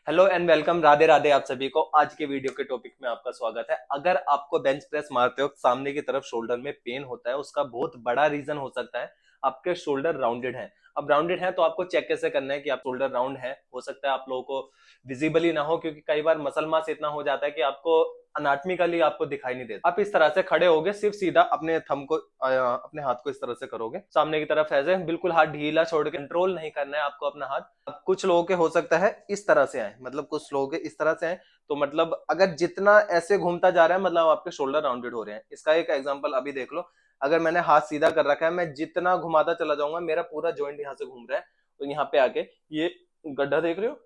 Hello and welcome, Radhe Radhe आप सभी को। आज के वीडियो के टॉपिक में आपका स्वागत है। अगर आपको बेंच प्रेस मारते वक्त सामने की तरफ शोल्डर में पेन होता है, उसका बहुत बड़ा रीजन हो सकता है आपके शोल्डर राउंडेड है। अब राउंडेड है तो आपको चेक कैसे करना है कि आप शोल्डर राउंड है। हो सकता है आप लोगों को विजिबली ना हो, क्योंकि कई बार मसल मास इतना हो जाता है कि आपको अनाटमिकली आपको दिखाई नहीं देता। आप इस तरह से खड़े होगे, सिर्फ सीधा अपने थंब को अपने हाथ को इस तरह से करोगे सामने की तरफ, ऐसे बिल्कुल हाथ ढीला छोड़ के, कंट्रोल नहीं करना है आपको अपना हाथ। अब कुछ लोगों के हो सकता है इस तरह से आए, मतलब कुछ लोगों के इस तरह से आए, तो मतलब अगर जितना ऐसे घूमता जा रहा है मतलब आपके शोल्डर राउंडेड हो रहे हैं। इसका एक एग्जांपल अभी देख लो। अगर मैंने हाथ सीधा कर रखा है, मैं जितना घुमाता चला जाऊंगा मेरा पूरा जॉइंट यहाँ से घूम रहा है, तो यहाँ पे आके ये गड्ढा देख रहे हो,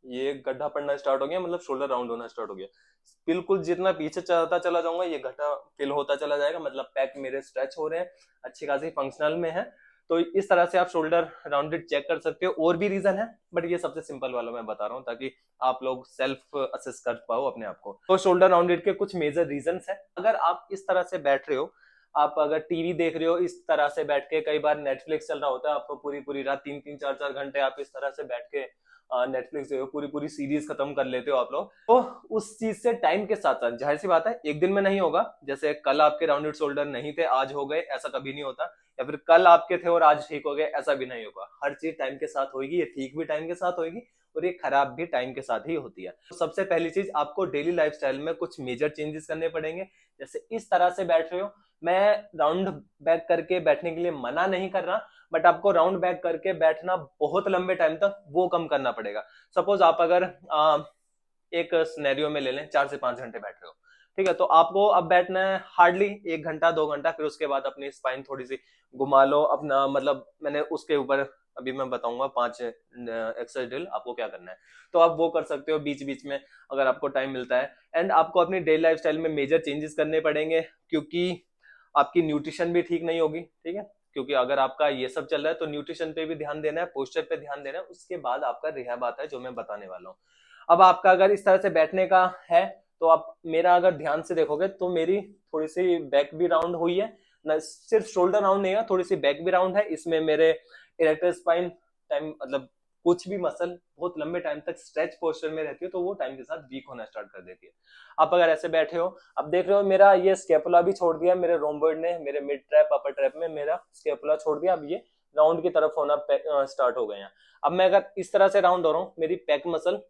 ये गड्ढा पड़ना स्टार्ट हो गया, मतलब शोल्डर राउंड होना स्टार्ट हो गया। बिल्कुल जितना पीछे चलता चला जाऊंगा ये गड्ढा फिल होता चला जाएगा, मतलब पैक मेरे स्ट्रेच हो रहे हैं, अच्छी खासी फंक्शनल में है। तो इस तरह से आप शोल्डर राउंडेड चेक कर सकते हो। और भी रीजन है, बट ये सबसे सिंपल वाला मैं बता रहा हूँ ताकि आप लोग सेल्फ असेस कर पाओ अपने आप को। तो शोल्डर राउंडेड के कुछ मेजर रीजंस है। अगर आप इस तरह से बैठ रहे हो, आप अगर टीवी देख रहे हो इस तरह से बैठ के, कई बार नेटफ्लिक्स चल रहा होता है, आपको पूरी पूरी रात 3-3 4-4 घंटे आप इस तरह से बैठ के नेटफ्लिक्स पूरी पूरी सीरीज खत्म कर लेते हो आप लोग, तो उस चीज से टाइम के साथ साथ, जाहिर सी बात है एक दिन में नहीं होगा। जैसे कल आपके राउंडेड शोल्डर नहीं थे, आज हो गए, ऐसा कभी नहीं होता। या फिर कल आपके थे और आज ठीक हो गए, ऐसा भी नहीं होगा। हर चीज टाइम के साथ होगी, ये ठीक भी टाइम के साथ होगी और ये खराब भी टाइम के साथ ही होती है। तो सबसे पहली चीज, आपको डेली लाइफस्टाइल में कुछ मेजर चेंजेस करने पड़ेंगे। जैसे इस तरह से बैठ रहे हो, मैं राउंड बैक करके बैठने के लिए मना नहीं कर रहा, बट आपको राउंड बैक करके बैठना बहुत लंबे टाइम तक वो कम करना पड़ेगा। सपोज आप अगर एक सिनेरियो में ले लें, 4 से 5 घंटे बैठ रहे हो, ठीक है, तो आपको अब बैठना है हार्डली 1 घंटा 2 घंटा। फिर उसके बाद अपनी स्पाइन थोड़ी सी घुमा लो अपना, मतलब मैंने उसके ऊपर अभी मैं बताऊंगा 5 एक्सरसाइज ड्रिल आपको क्या करना है, तो आप वो कर सकते हो बीच बीच में अगर आपको टाइम मिलता है। एंड आपको अपनी डेली लाइफस्टाइल में मेजर चेंजेस करने पड़ेंगे, क्योंकि आपकी न्यूट्रिशन भी ठीक नहीं होगी, ठीक है। क्योंकि अगर आपका ये सब चल रहा है तो न्यूट्रिशन पे भी ध्यान देना है, पोस्चर पे ध्यान देना है, उसके बाद आपका रिहैब आता है जो मैं बताने वाला हूँ। अब आपका अगर इस तरह से बैठने का है, तो आप मेरा अगर ध्यान से देखोगे तो मेरी थोड़ी सी बैक भी राउंड हुई है ना, सिर्फ शोल्डर राउंड नहीं है, थोड़ी सी बैक भी राउंड है। इसमें मेरे इरेक्टर स्पाइन टाइम, मतलब कुछ भी मसल बहुत लंबे टाइम तक स्ट्रेच पोस्चर में रहती है, तो वो टाइम के साथ वीक होना स्टार्ट कर देती है। आप अगर ऐसे बैठे हो, अब देख रहे हो मेरा ये स्केपुला भी छोड़ दिया, मेरे रोम्बॉइड ने मेरे मिड ट्रैप अपर ट्रैप में मेरा स्केपुला छोड़ दिया। अब ये राउंड की तरफ होना स्टार्ट हो गए हैं। अब मैं अगर इस तरह से राउंड हो रहा हूँ, मेरी पैक मसल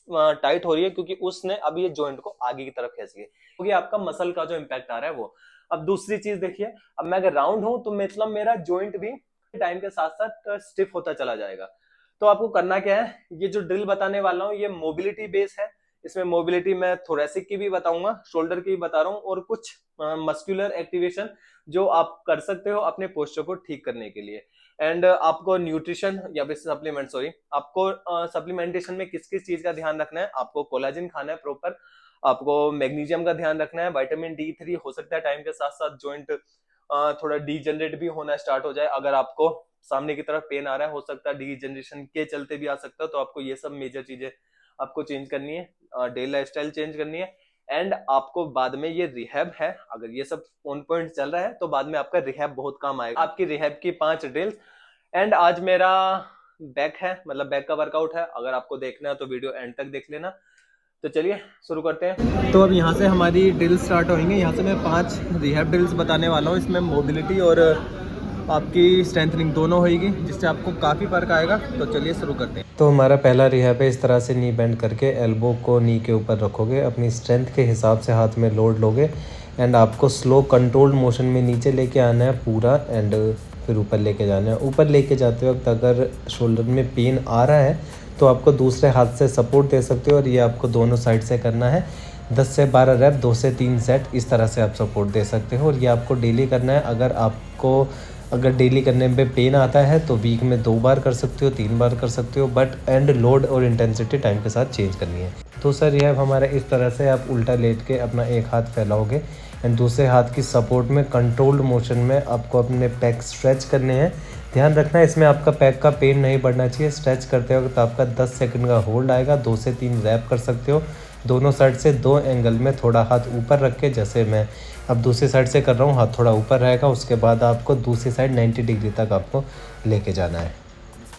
टाइट हो रही है, क्योंकि उसने अब ये जॉइंट को आगे की तरफ खींच लिया, क्योंकि आपका मसल का जो इम्पैक्ट आ रहा है वो। अब दूसरी चीज देखिए, अब मैं अगर राउंड हूं तो मतलब मेरा जॉइंट भी टाइम के साथ साथ स्टिफ होता चला जाएगा। तो आपको करना क्या है, ये जो ड्रिल बताने वाला हूँ ये मोबिलिटी बेस है। इसमें मोबिलिटी मैं थोरेसिक की भी बताऊंगा, शोल्डर की भी बता रहा हूँ, और कुछ मस्कुलर एक्टिवेशन जो आप कर सकते हो अपने पोस्चर को ठीक करने के लिए। एंड आपको न्यूट्रिशन या फिर सप्लीमेंट, सॉरी, आपको सप्लीमेंटेशन में किस किस चीज का ध्यान रखना है। आपको कोलाजिन खाना है प्रॉपर, आपको मैग्नीशियम का ध्यान रखना है, विटामिन D3। हो सकता है टाइम के साथ साथ जॉइंट थोड़ा डीजनरेट भी होना स्टार्ट हो जाए। अगर आपको सामने की तरफ पेन आ रहा है, हो सकता है डीजनरेशन के चलते भी आ सकता है, तो आपको ये सब मेजर चीजें आपको चेंज करनी है, डेली लाइफस्टाइल चेंज करनी है। एंड आपको बाद में ये रिहैब है, अगर ये सब ऑन पॉइंट चल रहा है तो बाद में आपका रिहैब बहुत काम आएगा। आपकी रिहैब की 5 ड्रिल्स। एंड आज मेरा बैक है, मतलब बैक का वर्कआउट है। अगर आपको देखना है तो वीडियो एंड तक देख लेना। तो चलिए शुरू करते हैं। तो अब यहाँ से हमारी ड्रिल स्टार्ट होंगे। यहाँ से मैं 5 रिहैब ड्रिल्स बताने वाला हूँ। इसमें मोबिलिटी और आपकी स्ट्रेंथनिंग दोनों होगी, जिससे आपको काफ़ी फर्क आएगा। तो चलिए शुरू करते हैं। तो हमारा पहला रिहैब है, इस तरह से नी बेंड करके एल्बो को नी के ऊपर रखोगे, अपनी स्ट्रेंथ के हिसाब से हाथ में लोड लोगे, एंड आपको स्लो कंट्रोल्ड मोशन में नीचे लेके आना है पूरा, एंड फिर ऊपर लेके जाना है। ऊपर लेके जाते वक्त अगर शोल्डर में पेन आ रहा है तो आपको दूसरे हाथ से सपोर्ट दे सकते हो, और ये आपको दोनों साइड से करना है। 10 से 12 रैप, 2 से 3 सेट, इस तरह से आप सपोर्ट दे सकते हो, और ये आपको डेली करना है। अगर डेली करने में पेन आता है तो वीक में 2 बार कर सकते हो, 3 बार कर सकते हो, बट एंड लोड और इंटेंसिटी टाइम के साथ चेंज करनी है। दूसरा रिहैब हमारा इस तरह से, आप उल्टा लेट के अपना एक हाथ फैलाओगे, एंड दूसरे हाथ की सपोर्ट में कंट्रोल्ड मोशन में आपको अपने पैक स्ट्रेच करने हैं। ध्यान रखना है इसमें आपका पैक का पेन नहीं बढ़ना चाहिए। स्ट्रेच करते वक्त आपका 10 सेकंड का होल्ड आएगा, 2 से 3 रैप कर सकते हो। दोनों साइड से 2 एंगल में थोड़ा हाथ ऊपर रख के, जैसे मैं अब दूसरी साइड से कर रहा हूँ, हाथ थोड़ा ऊपर रहेगा। उसके बाद आपको दूसरी साइड 90 डिग्री तक आपको लेके जाना है।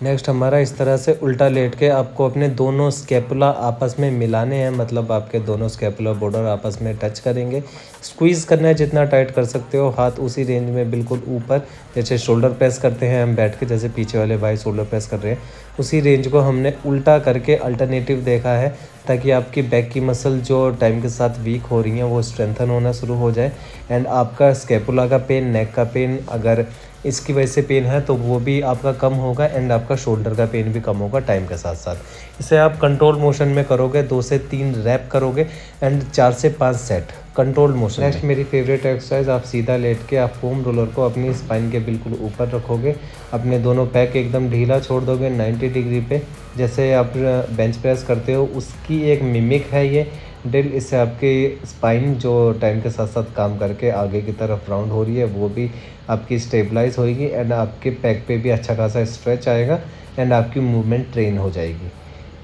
नेक्स्ट हमारा इस तरह से उल्टा लेट के आपको अपने दोनों स्कैपुला आपस में मिलाने हैं, मतलब आपके दोनों स्कैपुला बॉर्डर आपस में टच करेंगे। स्क्वीज़ करना है जितना टाइट कर सकते हो, हाथ उसी रेंज में बिल्कुल ऊपर, जैसे शोल्डर प्रेस करते हैं हम बैठ के, जैसे पीछे वाले भाई शोल्डर प्रेस कर रहे हैं, उसी रेंज को हमने उल्टा करके अल्टरनेटिव देखा है, ताकि आपकी बैक की मसल जो टाइम के साथ वीक हो रही हैं वो स्ट्रेंथन होना शुरू हो जाए। एंड आपका स्कैपुला का पेन, नेक का पेन, अगर इसकी वजह से पेन है तो वो भी आपका कम होगा। एंड आपका शोल्डर का पेन भी कम होगा टाइम के साथ साथ। इसे आप कंट्रोल मोशन में करोगे, 2 से 3 रैप करोगे एंड 4 से 5 सेट कंट्रोल मोशन। नेक्स्ट मेरी फेवरेट एक्सरसाइज, आप सीधा लेट के आप फोम रोलर को अपनी स्पाइन के बिल्कुल ऊपर रखोगे, अपने दोनों पैक एकदम ढीला छोड़ दोगे 90 डिग्री पे, जैसे आप बेंच प्रेस करते हो उसकी एक मिमिक है ये ड्रिल। इससे आपकी स्पाइन जो टाइम के साथ साथ काम करके आगे की तरफ राउंड हो रही है वो भी आपकी स्टेबलाइज होएगी एंड आपके पैक पे भी अच्छा खासा स्ट्रेच आएगा एंड आपकी मूवमेंट ट्रेन हो जाएगी।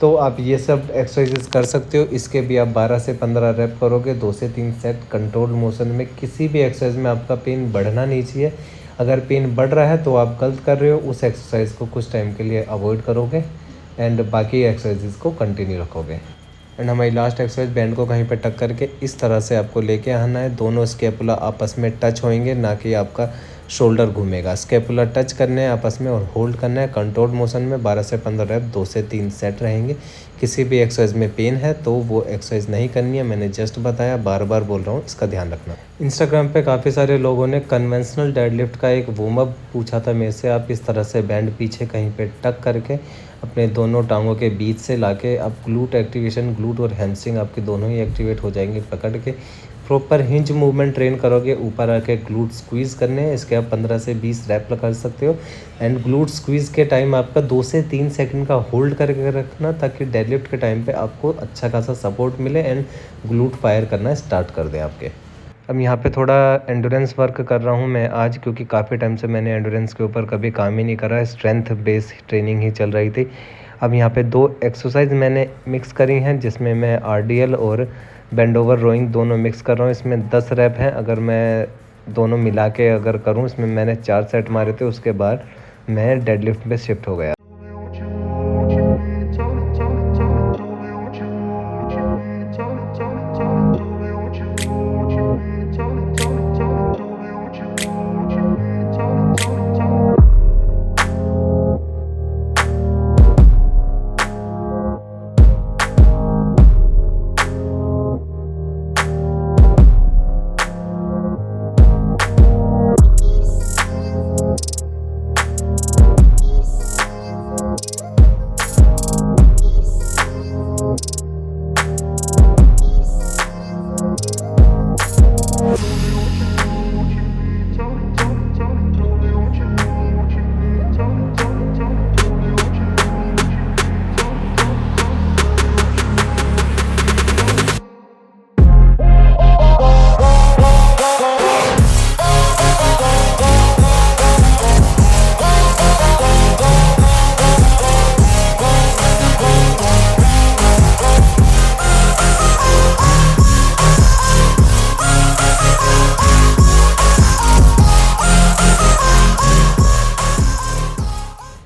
तो आप ये सब एक्सरसाइजेस कर सकते हो। इसके भी आप 12 से 15 रैप करोगे, 2 से 3 सेट कंट्रोल मोशन में। किसी भी एक्सरसाइज में आपका पेन बढ़ना नहीं चाहिए। अगर पेन बढ़ रहा है तो आप गलत कर रहे हो, उस एक्सरसाइज को कुछ टाइम के लिए अवॉइड करोगे एंड बाकी एक्सरसाइजेस को कंटिन्यू रखोगे। एंड हमारी लास्ट एक्सरसाइज, बैंड को कहीं पे टक करके इस तरह से आपको लेके आना है, दोनों स्कैपुला आपस में टच होंगे, ना कि आपका शोल्डर घूमेगा। स्कैपुला टच करने हैं आपस में और होल्ड करना है कंट्रोल मोशन में। 12 से 15 रैप, 2 से 3 सेट रहेंगे। किसी भी एक्सरसाइज में पेन है तो वो एक्सरसाइज नहीं करनी है, मैंने जस्ट बताया, बार बार बोल रहा हूँ, इसका ध्यान रखना। इंस्टाग्राम पे काफ़ी सारे लोगों ने कन्वेंशनल डेडलिफ्ट का एक वार्म अप पूछा था मेरे से। आप इस तरह से बैंड पीछे कहीं पे टक करके अपने दोनों टांगों के बीच से लाके आप ग्लूट एक्टिवेशन, ग्लूट और हैमस्ट्रिंग आपके दोनों ही एक्टिवेट हो जाएंगे। पकड़ के प्रॉपर हिंज मूवमेंट ट्रेन करोगे, ऊपर आके ग्लूट स्क्वीज़ करने हैं। इसके आप 15 से 20 रैप कर सकते हो एंड ग्लूट स्क्वीज़ के टाइम आपका 2 से 3 सेकंड का होल्ड करके रखना, ताकि डेडलिफ्ट के टाइम पे आपको अच्छा खासा सपोर्ट मिले एंड ग्लूट फायर करना स्टार्ट कर दे आपके। अब यहाँ पे थोड़ा एंडोरेंस वर्क कर रहा हूँ मैं आज, क्योंकि काफ़ी टाइम से मैंने एंडोरेंस के ऊपर कभी काम ही नहीं करा, स्ट्रेंथ बेस्ड ट्रेनिंग ही चल रही थी। अब यहाँ पे 2 एक्सरसाइज मैंने मिक्स करी हैं, जिसमें मैं आरडीएल और बेंड ओवर रोइंग दोनों मिक्स कर रहा हूँ। इसमें 10 रैप हैं। अगर मैं दोनों मिला के अगर करूँ, इसमें मैंने 4 सेट मारे थे, उसके बाद मैं डेडलिफ्ट पे शिफ्ट हो गया।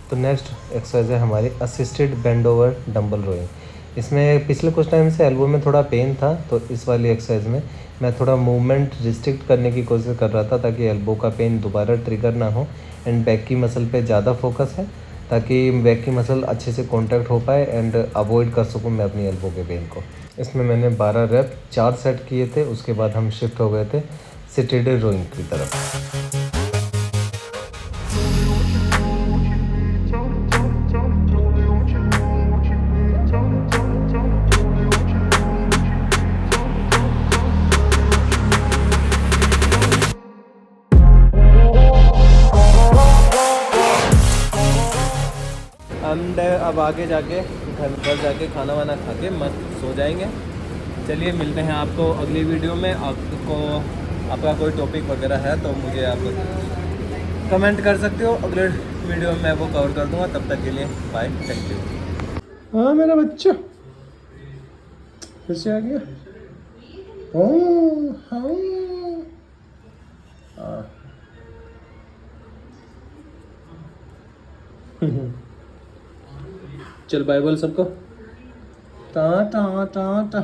तो नेक्स्ट एक्सरसाइज है हमारी assisted bend over dumbbell rowing. इसमें पिछले कुछ टाइम से एल्बो में थोड़ा पेन था, तो इस वाली एक्सरसाइज में मैं थोड़ा मूवमेंट रिस्ट्रिक्ट करने की कोशिश कर रहा था, ताकि एल्बो का पेन दोबारा ट्रिगर ना हो एंड बैक की मसल पे ज़्यादा फोकस है, ताकि बैक की मसल अच्छे से कॉन्टैक्ट हो पाए एंड अवॉइड कर सकूँ मैं अपनी एल्बो के पेन को। इसमें मैंने 12 रैप 4 सेट किए थे, उसके बाद हम शिफ्ट हो गए थे सिटेड रोइंग की तरफ। एंड अब आगे जाके घर पर जाके खाना वाना खा के मस्त सो जाएंगे। चलिए मिलते हैं आपको अगली वीडियो में। आपको आपका कोई टॉपिक वगैरह है तो मुझे आप कमेंट कर सकते हो, अगले वीडियो में मैं वो कवर कर दूंगा। तब तक के लिए बाय, थैंक यू। हाँ मेरा बच्चा फिर से आ गया। हाँ चल बाय बोल सबको। टा टा टा टा।